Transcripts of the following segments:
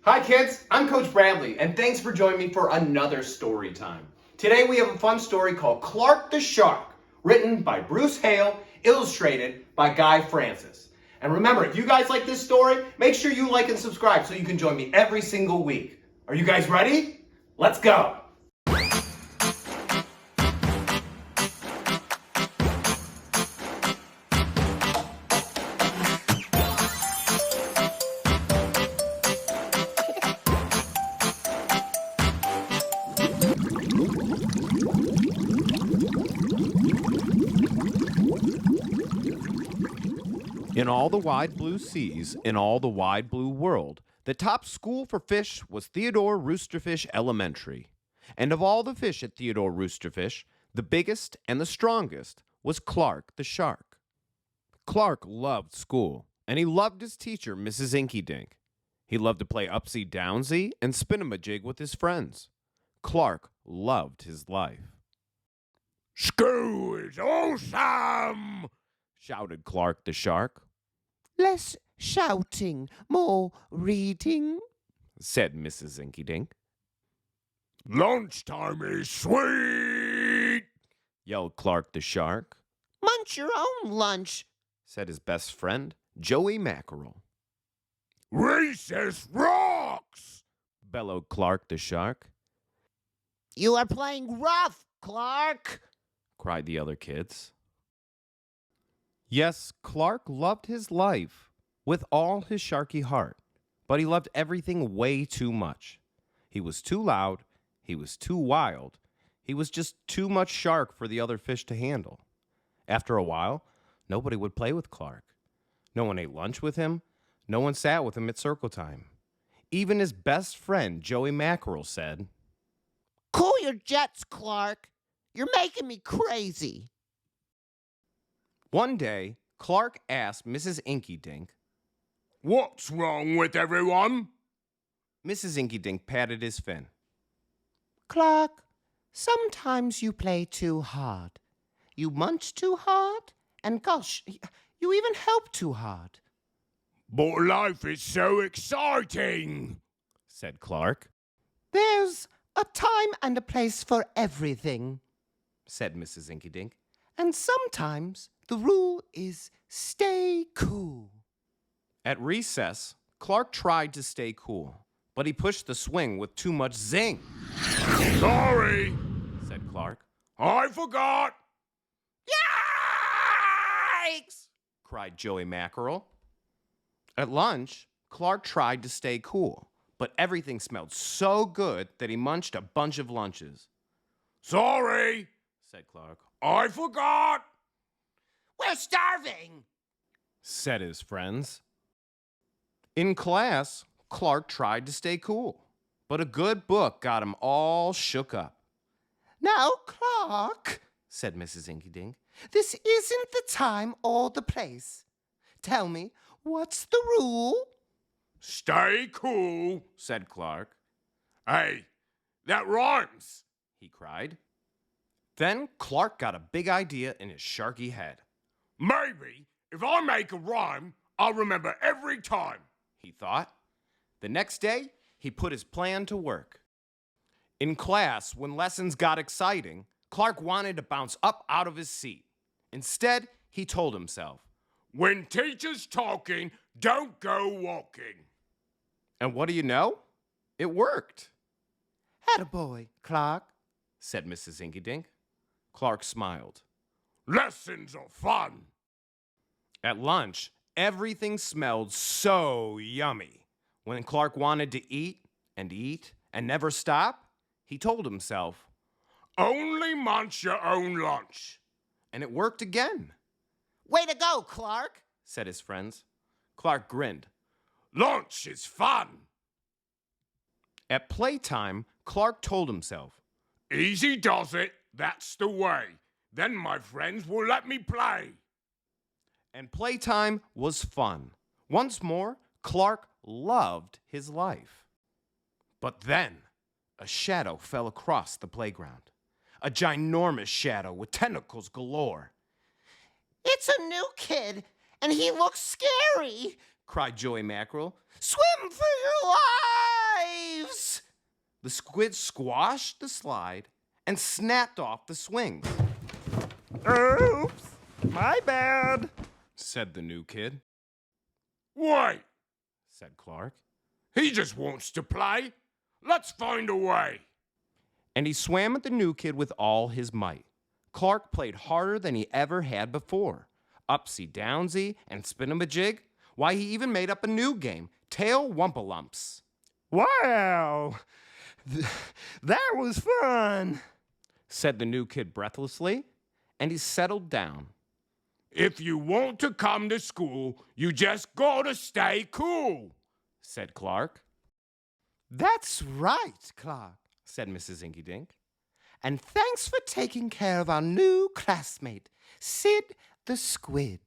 Hi kids, I'm Coach Bradley, and thanks for joining me for another story time. Today we have a fun story called Clark the Shark, written by Bruce Hale, illustrated by Guy Francis. And remember, if you guys like this story, make sure you like and subscribe so you can join me every single week. Are you guys ready? Let's go! In all the wide blue seas, in all the wide blue world, the top school for fish was Theodore Roosterfish Elementary. And of all the fish at Theodore Roosterfish, the biggest and the strongest was Clark the Shark. Clark loved school, and he loved his teacher, Mrs. Inky Dink. He loved to play upsy downsy and spin-a-majig with his friends. Clark loved his life. "School is awesome!" shouted Clark the Shark. Less shouting, more reading, said Mrs. Inky Dink. "Lunchtime is sweet!" yelled Clark the Shark. munch your own lunch. Said his best friend, Joey Mackerel. "Recess rocks!" Bellowed Clark the Shark. You are playing rough, Clark. Cried the other kids. Yes, Clark loved his life with all his sharky heart, but he loved everything way too much. He was too loud, he was too wild, he was just too much shark for the other fish to handle. After a while, nobody would play with Clark. No one ate lunch with him, no one sat with him at circle time. Even his best friend, Joey Mackerel, said, Cool your jets, Clark. You're making me crazy. One day, Clark asked Mrs. Inky Dink. "What's wrong with everyone?" Mrs. Inky Dink patted his fin. Clark, sometimes you play too hard. You munch too hard, and gosh, you even help too hard. "But life is so exciting!" said Clark. There's a time and a place for everything. Said Mrs. Inky Dink. And sometimes the rule is stay cool. At recess, Clark tried to stay cool, but he pushed the swing with too much zing, "Sorry," said Clark. "I forgot." Yikes! Cried Joey Mackerel. At lunch, Clark tried to stay cool, but everything smelled so good that he munched a bunch of lunches. "Sorry," Said Clark. "I forgot." We're starving. Said his friends. In class, Clark tried to stay cool, but a good book got him all shook up. Now, Clark, Said Mrs. Inky Dink. this isn't the time or the place. Tell me, what's the rule? "Stay cool," Said Clark. "Hey, that rhymes." He cried. Then Clark got a big idea in his sharky head. "Maybe if I make a rhyme, I'll remember every time." He thought. The next day, he put his plan to work. In class, when lessons got exciting, Clark wanted to bounce up out of his seat. Instead, he told himself, "When teacher's talking, don't go walking." and what do you know? It worked, Attaboy, Clark. said Mrs. Inky Dink. Clark smiled. "Lessons are fun." At lunch, everything smelled so yummy. When Clark wanted to eat and never stop, he told himself, "Only munch your own lunch." and it worked again, Way to go, Clark. said his friends. Clark grinned. "Lunch is fun." At playtime, Clark told himself, "Easy does it, that's the way. Then my friends will let me play." and playtime was fun. Once more, Clark loved his life. But then, a shadow fell across the playground. A ginormous shadow with tentacles galore. It's a new kid, and he looks scary, cried Joey Mackerel. Swim for your life! the squid squashed the slide and snapped off the swings. Oops, my bad, said the new kid. Wait, Said Clark. he just wants to play. Let's find a way. And he swam at the new kid with all his might. Clark played harder than he ever had before. Upsy downsy and spin-a-majig. Why, he even made up a new game, Tail Wumpalumps. Wow, that was fun, Said the new kid breathlessly, and he settled down. If you want to come to school, you just gotta stay cool. Said Clark. That's right, Clark, said Mrs. Inkydink. And thanks for taking care of our new classmate, Sid the Squid.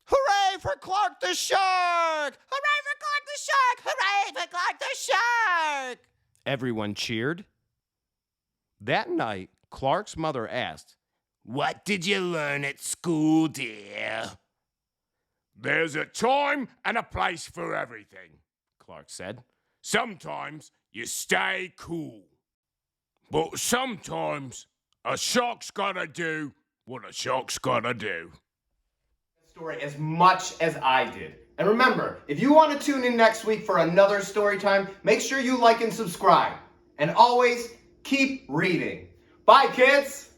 Hooray for Clark the Shark! Hooray for Clark the Shark! Hooray for Clark the Shark! Everyone cheered. That night, Clark's mother asked, What did you learn at school, dear? There's a time and a place for everything, Clark said. Sometimes you stay cool. But sometimes a shark's gotta do what a shark's gotta do. Story as much as I did. And remember, if you want to tune in next week for another story time, make sure you like and subscribe. And always keep reading. Bye, kids!